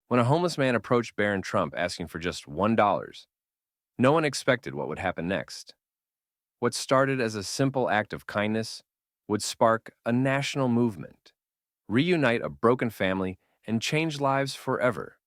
When a homeless man approached Barron Trump asking for just $1, no one expected what would happen next. What started as a simple act of kindness would spark a national movement, reunite a broken family, and change lives forever.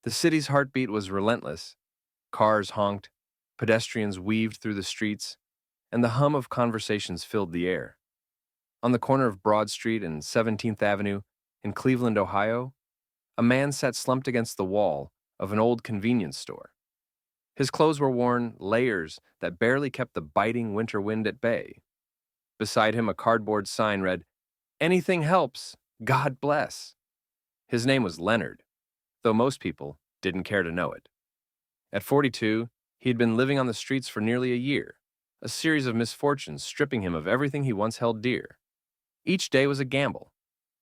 The city's heartbeat was relentless. Cars honked, pedestrians weaved through the streets, and the hum of conversations filled the air. On the corner of Broad Street and 17th Avenue in Cleveland, Ohio, a man sat slumped against the wall of an old convenience store. His clothes were worn layers that barely kept the biting winter wind at bay. Beside him, a cardboard sign read, "Anything helps, God bless." His name was Leonard, though most people didn't care to know it. At 42, he had been living on the streets for nearly a year, a series of misfortunes stripping him of everything he once held dear. Each day was a gamble.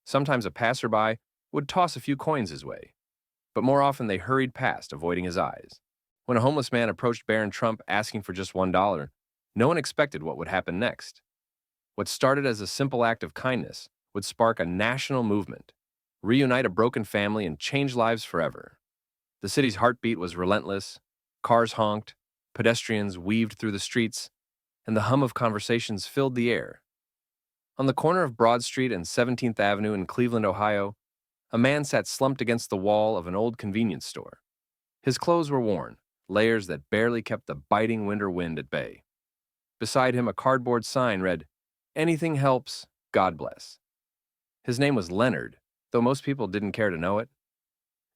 Sometimes a passerby would toss a few coins his way, but more often they hurried past, avoiding his eyes. When a homeless man approached Barron Trump asking for just $1, no one expected what would happen next. What started as a simple act of kindness would spark a national movement, reunite a broken family, and change lives forever. The city's heartbeat was relentless. Cars honked, pedestrians weaved through the streets, and the hum of conversations filled the air. On the corner of Broad Street and 17th Avenue in Cleveland, Ohio, a man sat slumped against the wall of an old convenience store. His clothes were worn, layers that barely kept the biting winter wind at bay. Beside him, a cardboard sign read, "Anything helps, God bless." His name was Leonard, though most people didn't care to know it.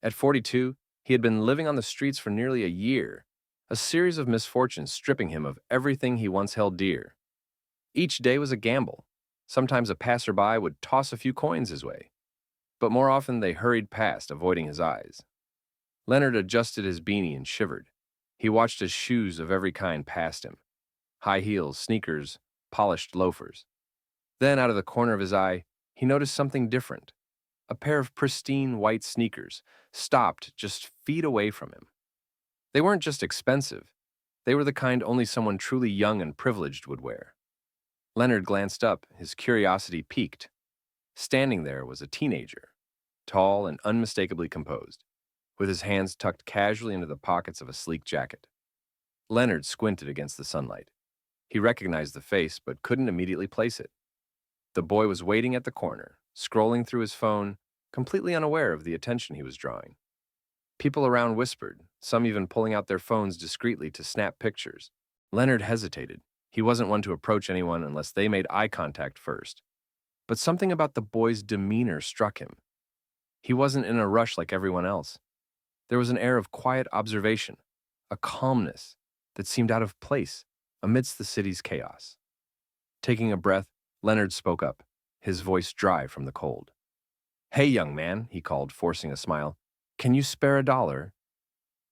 At 42, he had been living on the streets for nearly a year, a series of misfortunes stripping him of everything he once held dear. Each day was a gamble. Sometimes a passerby would toss a few coins his way, but more often they hurried past, avoiding his eyes. Leonard adjusted his beanie and shivered. He watched as shoes of every kind passed him: high heels, sneakers, polished loafers. Then, out of the corner of his eye, he noticed something different. A pair of pristine white sneakers stopped just feet away from him. They weren't just expensive. They were the kind only someone truly young and privileged would wear. Leonard glanced up, his curiosity piqued. Standing there was a teenager, tall and unmistakably composed, with his hands tucked casually into the pockets of a sleek jacket. Leonard squinted against the sunlight. He recognized the face, but couldn't immediately place it. The boy was waiting at the corner, scrolling through his phone, completely unaware of the attention he was drawing. People around whispered, some even pulling out their phones discreetly to snap pictures. Leonard hesitated. He wasn't one to approach anyone unless they made eye contact first. But something about the boy's demeanor struck him. He wasn't in a rush like everyone else. There was an air of quiet observation, a calmness that seemed out of place amidst the city's chaos. Taking a breath, Leonard spoke up, his voice dry from the cold. "Hey, young man," he called, forcing a smile. "Can you spare $1?"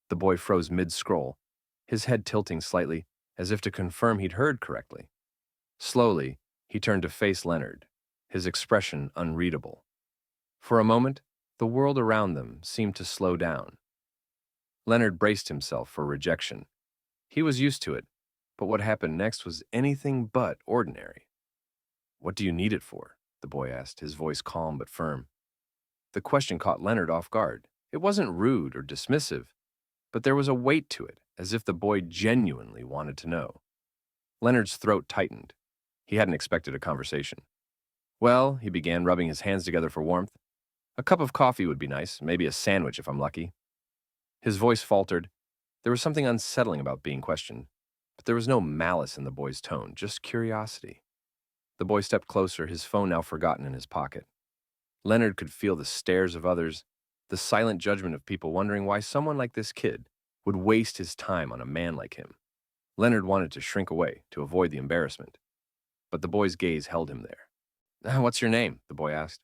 The boy froze mid-scroll, his head tilting slightly, as if to confirm he'd heard correctly. Slowly, he turned to face Leonard, his expression unreadable. For a moment, the world around them seemed to slow down. Leonard braced himself for rejection. He was used to it, but what happened next was anything but ordinary. "What do you need it for?" the boy asked, his voice calm but firm. The question caught Leonard off guard. It wasn't rude or dismissive, but there was a weight to it, as if the boy genuinely wanted to know. Leonard's throat tightened. He hadn't expected a conversation. "Well," he began, rubbing his hands together for warmth, "a cup of coffee would be nice, maybe a sandwich if I'm lucky." His voice faltered. There was something unsettling about being questioned, but there was no malice in the boy's tone, just curiosity. The boy stepped closer, his phone now forgotten in his pocket. Leonard could feel the stares of others, the silent judgment of people wondering why someone like this kid would waste his time on a man like him. Leonard wanted to shrink away, to avoid the embarrassment, but the boy's gaze held him there. "What's your name?" the boy asked.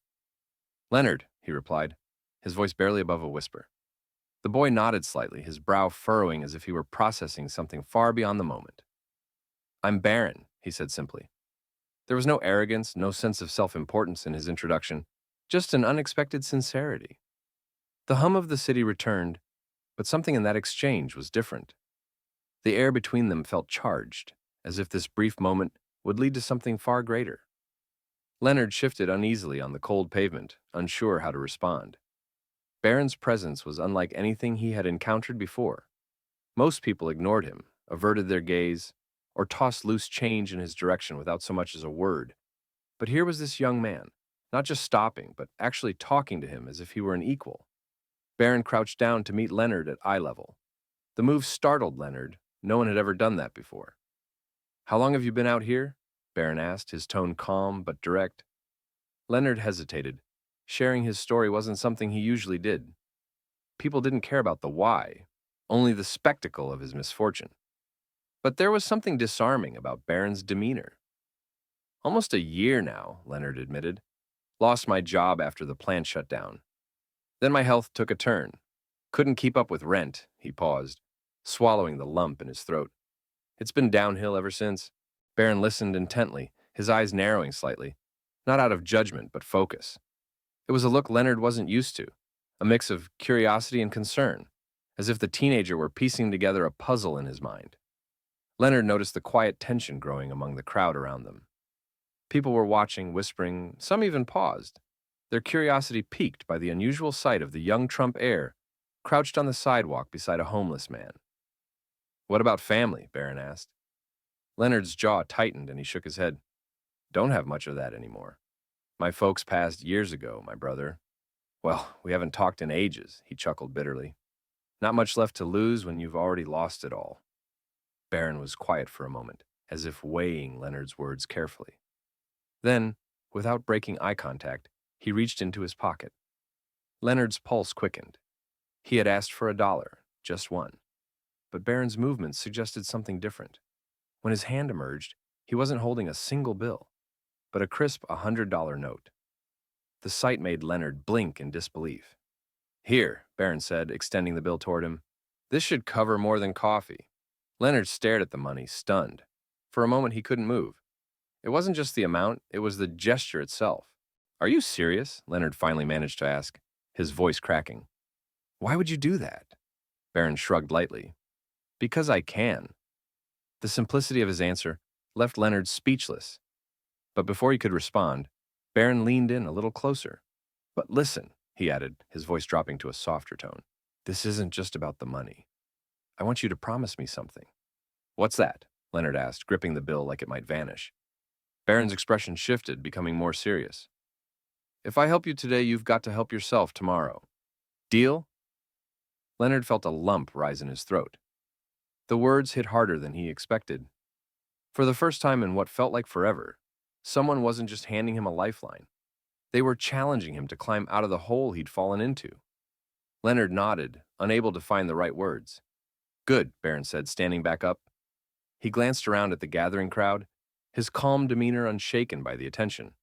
"Leonard," he replied, his voice barely above a whisper. The boy nodded slightly, his brow furrowing as if he were processing something far beyond the moment. "I'm Barron," he said simply. There was no arrogance, no sense of self-importance in his introduction, just an unexpected sincerity. The hum of the city returned, but something in that exchange was different. The air between them felt charged, as if this brief moment would lead to something far greater. Leonard shifted uneasily on the cold pavement, unsure how to respond. Barron's presence was unlike anything he had encountered before. Most people ignored him, averted their gaze, or tossed loose change in his direction without so much as a word. But here was this young man, not just stopping, but actually talking to him as if he were an equal. Barron crouched down to meet Leonard at eye level. The move startled Leonard. No one had ever done that before. "How long have you been out here?" Barron asked, his tone calm but direct. Leonard hesitated. Sharing his story wasn't something he usually did. People didn't care about the why, only the spectacle of his misfortune. But there was something disarming about Barron's demeanor. "Almost a year now," Leonard admitted. "Lost my job after the plant shut down. Then my health took a turn. Couldn't keep up with rent," he paused, swallowing the lump in his throat. "It's been downhill ever since." Barron listened intently, his eyes narrowing slightly, not out of judgment but focus. It was a look Leonard wasn't used to, a mix of curiosity and concern, as if the teenager were piecing together a puzzle in his mind. Leonard noticed the quiet tension growing among the crowd around them. People were watching, whispering, some even paused, their curiosity piqued by the unusual sight of the young Trump heir crouched on the sidewalk beside a homeless man. "What about family?" Barron asked. Leonard's jaw tightened and he shook his head. "Don't have much of that anymore. My folks passed years ago, my brother. Well, we haven't talked in ages," he chuckled bitterly. "Not much left to lose when you've already lost it all." Barron was quiet for a moment, as if weighing Leonard's words carefully. Then, without breaking eye contact, he reached into his pocket. Leonard's pulse quickened. He had asked for $1, just one. But Barron's movements suggested something different. When his hand emerged, he wasn't holding a single bill, but a crisp $100 note. The sight made Leonard blink in disbelief. "Here," Barron said, extending the bill toward him. "This should cover more than coffee." Leonard stared at the money, stunned. For a moment, he couldn't move. It wasn't just the amount, it was the gesture itself. "Are you serious?" Leonard finally managed to ask, his voice cracking. "Why would you do that?" Barron shrugged lightly. "Because I can." The simplicity of his answer left Leonard speechless. But before he could respond, Barron leaned in a little closer. "But listen," he added, his voice dropping to a softer tone. "This isn't just about the money. I want you to promise me something." "What's that?" Leonard asked, gripping the bill like it might vanish. Barron's expression shifted, becoming more serious. "If I help you today, you've got to help yourself tomorrow. Deal?" Leonard felt a lump rise in his throat. The words hit harder than he expected. For the first time in what felt like forever, someone wasn't just handing him a lifeline. They were challenging him to climb out of the hole he'd fallen into. Leonard nodded, unable to find the right words. "Good," Barron said, standing back up. He glanced around at the gathering crowd, his calm demeanor unshaken by the attention.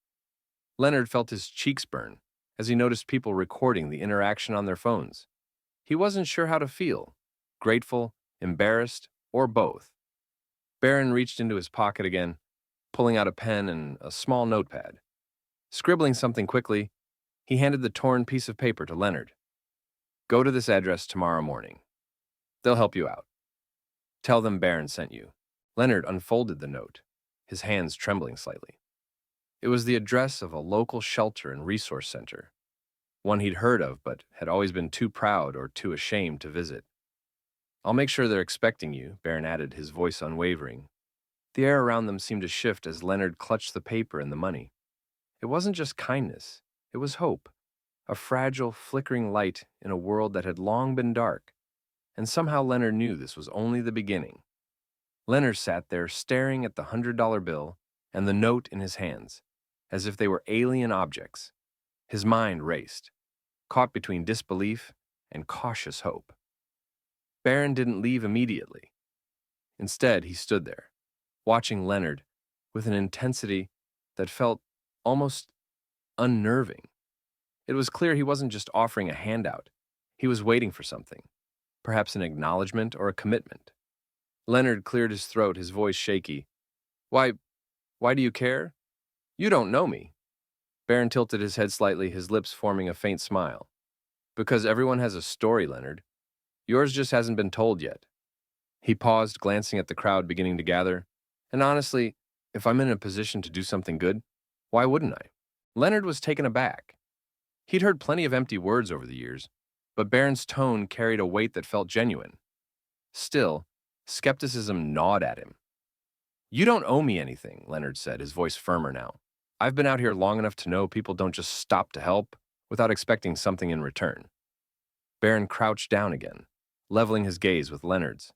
Leonard felt his cheeks burn as he noticed people recording the interaction on their phones. He wasn't sure how to feel, grateful, embarrassed, or both. Barron reached into his pocket again, pulling out a pen and a small notepad. Scribbling something quickly, he handed the torn piece of paper to Leonard. "Go to this address tomorrow morning. They'll help you out. Tell them Barron sent you." Leonard unfolded the note, his hands trembling slightly. It was the address of a local shelter and resource center, one he'd heard of but had always been too proud or too ashamed to visit. "I'll make sure they're expecting you," Barron added, his voice unwavering. The air around them seemed to shift as Leonard clutched the paper and the money. It wasn't just kindness, it was hope, a fragile, flickering light in a world that had long been dark. And somehow Leonard knew this was only the beginning. Leonard sat there staring at the $100 bill and the note in his hands, as if they were alien objects. His mind raced, caught between disbelief and cautious hope. Barron didn't leave immediately. Instead, he stood there, watching Leonard with an intensity that felt almost unnerving. It was clear he wasn't just offering a handout. He was waiting for something, perhaps an acknowledgement or a commitment. Leonard cleared his throat, his voice shaky. Why do you care? You don't know me." Barron tilted his head slightly, his lips forming a faint smile. "Because everyone has a story, Leonard. Yours just hasn't been told yet." He paused, glancing at the crowd beginning to gather. "And honestly, if I'm in a position to do something good, why wouldn't I?" Leonard was taken aback. He'd heard plenty of empty words over the years, but Barron's tone carried a weight that felt genuine. Still, skepticism gnawed at him. "You don't owe me anything," Leonard said, his voice firmer now. "I've been out here long enough to know people don't just stop to help without expecting something in return." Barron crouched down again, leveling his gaze with Leonard's.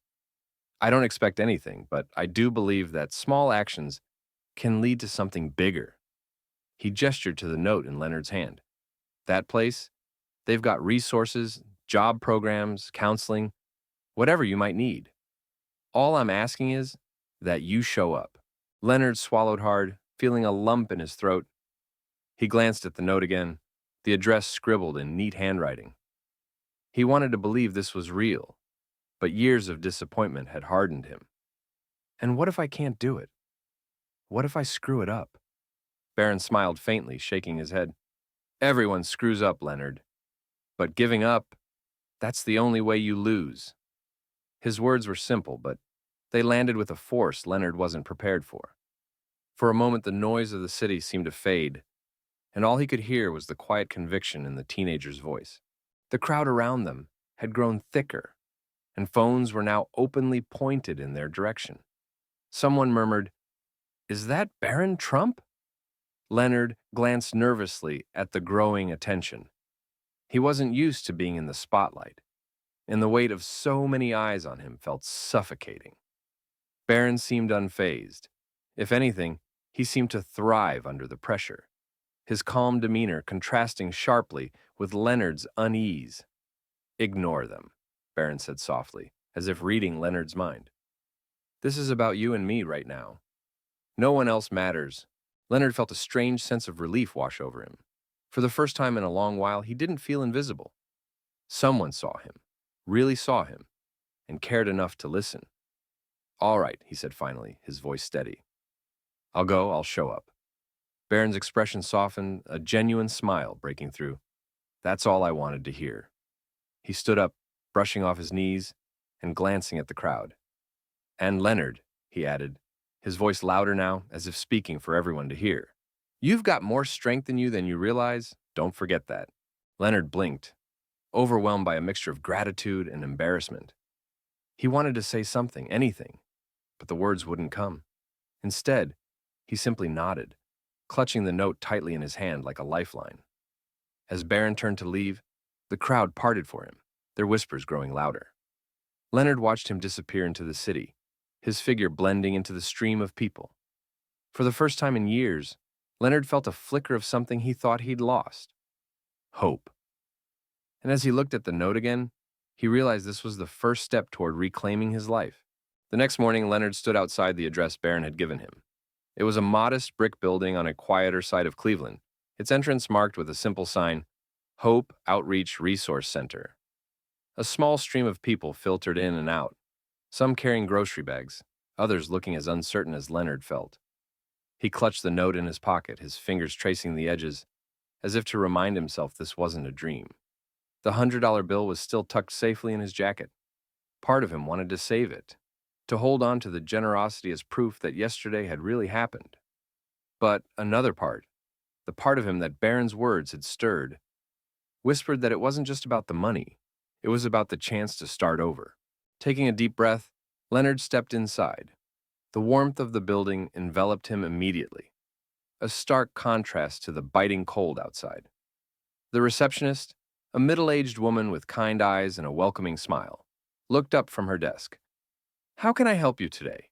"I don't expect anything, but I do believe that small actions can lead to something bigger." He gestured to the note in Leonard's hand. "That place, they've got resources, job programs, counseling, whatever you might need. All I'm asking is that you show up." Leonard swallowed hard, feeling a lump in his throat. He glanced at the note again, the address scribbled in neat handwriting. He wanted to believe this was real, but years of disappointment had hardened him. And what if I can't do it? What if I screw it up? Barron smiled faintly, shaking his head. "Everyone screws up, Leonard. But giving up, that's the only way you lose." His words were simple, but they landed with a force Leonard wasn't prepared for. For a moment, the noise of the city seemed to fade, and all he could hear was the quiet conviction in the teenager's voice. The crowd around them had grown thicker, and phones were now openly pointed in their direction. Someone murmured, "Is that Barron Trump?" Leonard glanced nervously at the growing attention. He wasn't used to being in the spotlight, and the weight of so many eyes on him felt suffocating. Barron seemed unfazed. If anything, he seemed to thrive under the pressure, his calm demeanor contrasting sharply with Leonard's unease. "Ignore them," Barron said softly, as if reading Leonard's mind. "This is about you and me right now. No one else matters." Leonard felt a strange sense of relief wash over him. For the first time in a long while, he didn't feel invisible. Someone saw him, really saw him, and cared enough to listen. "All right," he said finally, his voice steady. I'll show up." Barron's expression softened, a genuine smile breaking through. "That's all I wanted to hear." He stood up, brushing off his knees and glancing at the crowd. "And Leonard," he added, his voice louder now, as if speaking for everyone to hear. "You've got more strength in you than you realize. Don't forget that." Leonard blinked, overwhelmed by a mixture of gratitude and embarrassment. He wanted to say something, anything, but the words wouldn't come. Instead, he simply nodded, clutching the note tightly in his hand like a lifeline. As Barron turned to leave, the crowd parted for him, their whispers growing louder. Leonard watched him disappear into the city, his figure blending into the stream of people. For the first time in years, Leonard felt a flicker of something he thought he'd lost: hope. And as he looked at the note again, he realized this was the first step toward reclaiming his life. The next morning, Leonard stood outside the address Barron had given him. It was a modest brick building on a quieter side of Cleveland, its entrance marked with a simple sign, "Hope Outreach Resource Center." A small stream of people filtered in and out, some carrying grocery bags, others looking as uncertain as Leonard felt. He clutched the note in his pocket, his fingers tracing the edges, as if to remind himself this wasn't a dream. The $100 bill was still tucked safely in his jacket. Part of him wanted to save it, to hold on to the generosity as proof that yesterday had really happened. But another part, the part of him that Barron's words had stirred, whispered that it wasn't just about the money, it was about the chance to start over. Taking a deep breath, Leonard stepped inside. The warmth of the building enveloped him immediately, a stark contrast to the biting cold outside. The receptionist, a middle-aged woman with kind eyes and a welcoming smile, looked up from her desk. "How can I help you today?"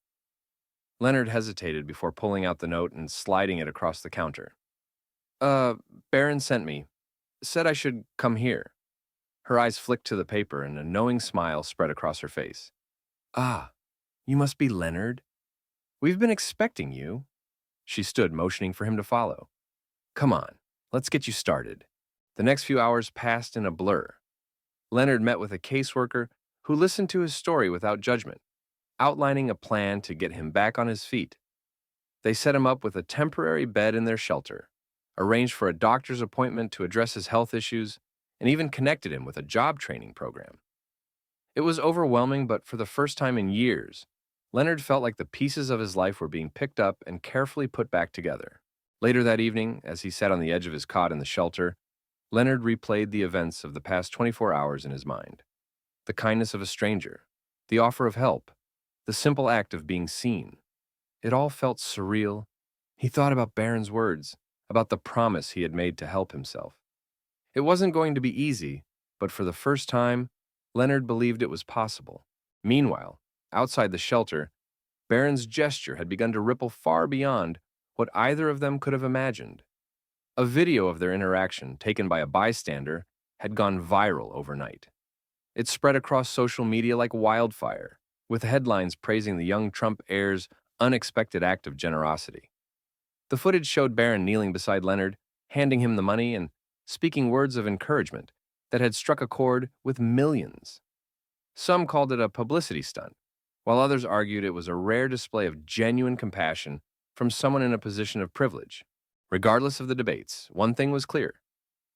Leonard hesitated before pulling out the note and sliding it across the counter. Barron sent me. Said I should come here." Her eyes flicked to the paper and a knowing smile spread across her face. "Ah, you must be Leonard. We've been expecting you." She stood, motioning for him to follow. "Come on, let's get you started." The next few hours passed in a blur. Leonard met with a caseworker who listened to his story without judgment, outlining a plan to get him back on his feet. They set him up with a temporary bed in their shelter, arranged for a doctor's appointment to address his health issues, and even connected him with a job training program. It was overwhelming, but for the first time in years, Leonard felt like the pieces of his life were being picked up and carefully put back together. Later that evening, as he sat on the edge of his cot in the shelter, Leonard replayed the events of the past 24 hours in his mind. The kindness of a stranger, the offer of help, the simple act of being seen. It all felt surreal. He thought about Barron's words, about the promise he had made to help himself. It wasn't going to be easy, but for the first time, Leonard believed it was possible. Meanwhile, outside the shelter, Barron's gesture had begun to ripple far beyond what either of them could have imagined. A video of their interaction, taken by a bystander, had gone viral overnight. It spread across social media like wildfire, with headlines praising the young Trump heir's unexpected act of generosity. The footage showed Barron kneeling beside Leonard, handing him the money and speaking words of encouragement that had struck a chord with millions. Some called it a publicity stunt, while others argued it was a rare display of genuine compassion from someone in a position of privilege. Regardless of the debates, one thing was clear.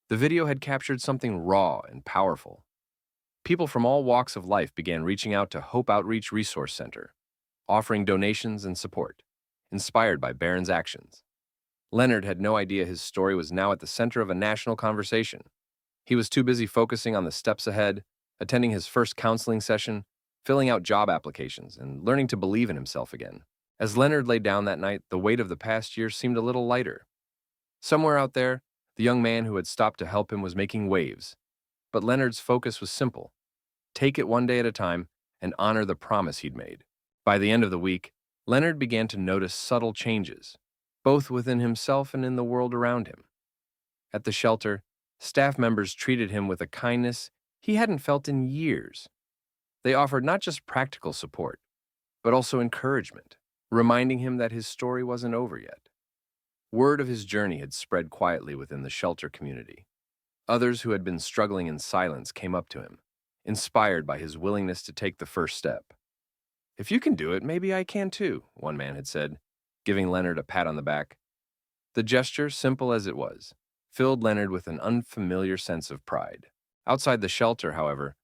The video had captured something raw and powerful. People from all walks of life began reaching out to Hope Outreach Resource Center, offering donations and support, inspired by Barron's actions. Leonard had no idea his story was now at the center of a national conversation. He was too busy focusing on the steps ahead, attending his first counseling session, filling out job applications, and learning to believe in himself again. As Leonard lay down that night, the weight of the past year seemed a little lighter. Somewhere out there, the young man who had stopped to help him was making waves. But Leonard's focus was simple: take it one day at a time and honor the promise he'd made. By the end of the week, Leonard began to notice subtle changes, both within himself and in the world around him. At the shelter, staff members treated him with a kindness he hadn't felt in years. They offered not just practical support, but also encouragement, reminding him that his story wasn't over yet. Word of his journey had spread quietly within the shelter community. Others who had been struggling in silence came up to him, inspired by his willingness to take the first step. "If you can do it, maybe I can too," one man had said, giving Leonard a pat on the back. The gesture, simple as it was, filled Leonard with an unfamiliar sense of pride. Outside the shelter, however,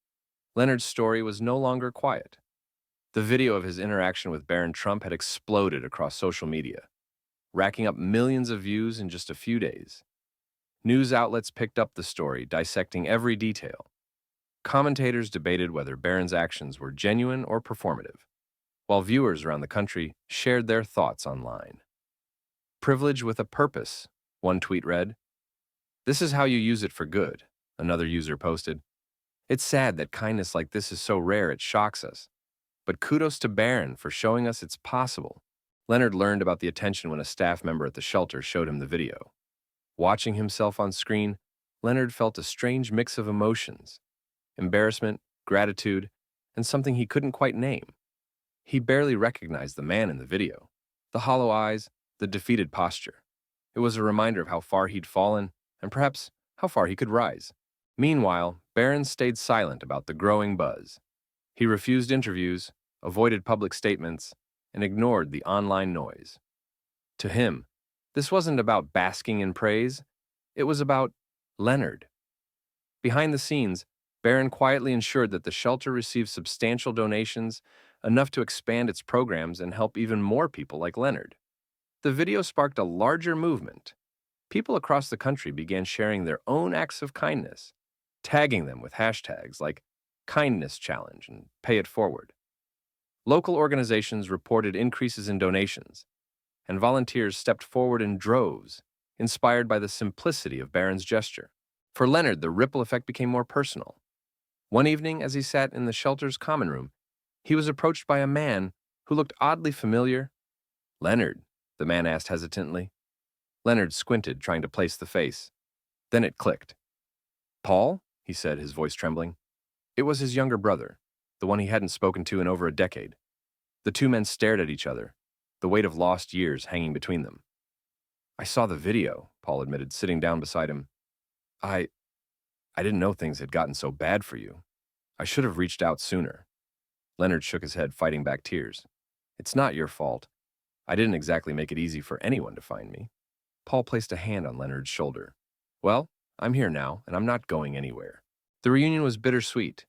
Leonard's story was no longer quiet. The video of his interaction with Barron Trump had exploded across social media, racking up millions of views in just a few days. News outlets picked up the story, dissecting every detail. Commentators debated whether Barron's actions were genuine or performative, while viewers around the country shared their thoughts online. "Privilege with a purpose," one tweet read. "This is how you use it for good," another user posted. "It's sad that kindness like this is so rare it shocks us. But kudos to Barron for showing us it's possible." Leonard learned about the attention when a staff member at the shelter showed him the video. Watching himself on screen, Leonard felt a strange mix of emotions: embarrassment, gratitude, and something he couldn't quite name. He barely recognized the man in the video. The hollow eyes, the defeated posture. It was a reminder of how far he'd fallen, and perhaps how far he could rise. Meanwhile, Barron stayed silent about the growing buzz. He refused interviews, avoided public statements, and ignored the online noise. To him, this wasn't about basking in praise. It was about Leonard. Behind the scenes, Barron quietly ensured that the shelter received substantial donations, enough to expand its programs and help even more people like Leonard. The video sparked a larger movement. People across the country began sharing their own acts of kindness, tagging them with hashtags like Kindness Challenge and Pay It Forward. Local organizations reported increases in donations, and volunteers stepped forward in droves, inspired by the simplicity of Barron's gesture. For Leonard, the ripple effect became more personal. One evening, as he sat in the shelter's common room, he was approached by a man who looked oddly familiar. "Leonard?" the man asked hesitantly. Leonard squinted, trying to place the face. Then it clicked. "Paul?" he said, his voice trembling. It was his younger brother, the one he hadn't spoken to in over a decade. The two men stared at each other, the weight of lost years hanging between them. "I saw the video," Paul admitted, sitting down beside him. I didn't know things had gotten so bad for you. I should have reached out sooner." Leonard shook his head, fighting back tears. "It's not your fault. I didn't exactly make it easy for anyone to find me." Paul placed a hand on Leonard's shoulder. "Well, I'm here now, and I'm not going anywhere." The reunion was bittersweet,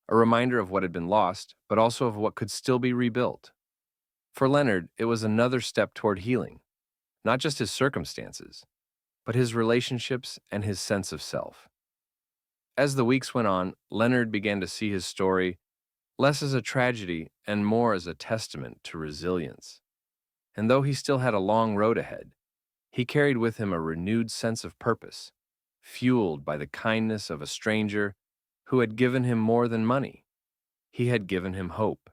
a reminder of what had been lost, but also of what could still be rebuilt. For Leonard, it was another step toward healing, not just his circumstances, but his relationships and his sense of self. As the weeks went on, Leonard began to see his story less as a tragedy and more as a testament to resilience. And though he still had a long road ahead, he carried with him a renewed sense of purpose, fueled by the kindness of a stranger who had given him more than money. He had given him hope.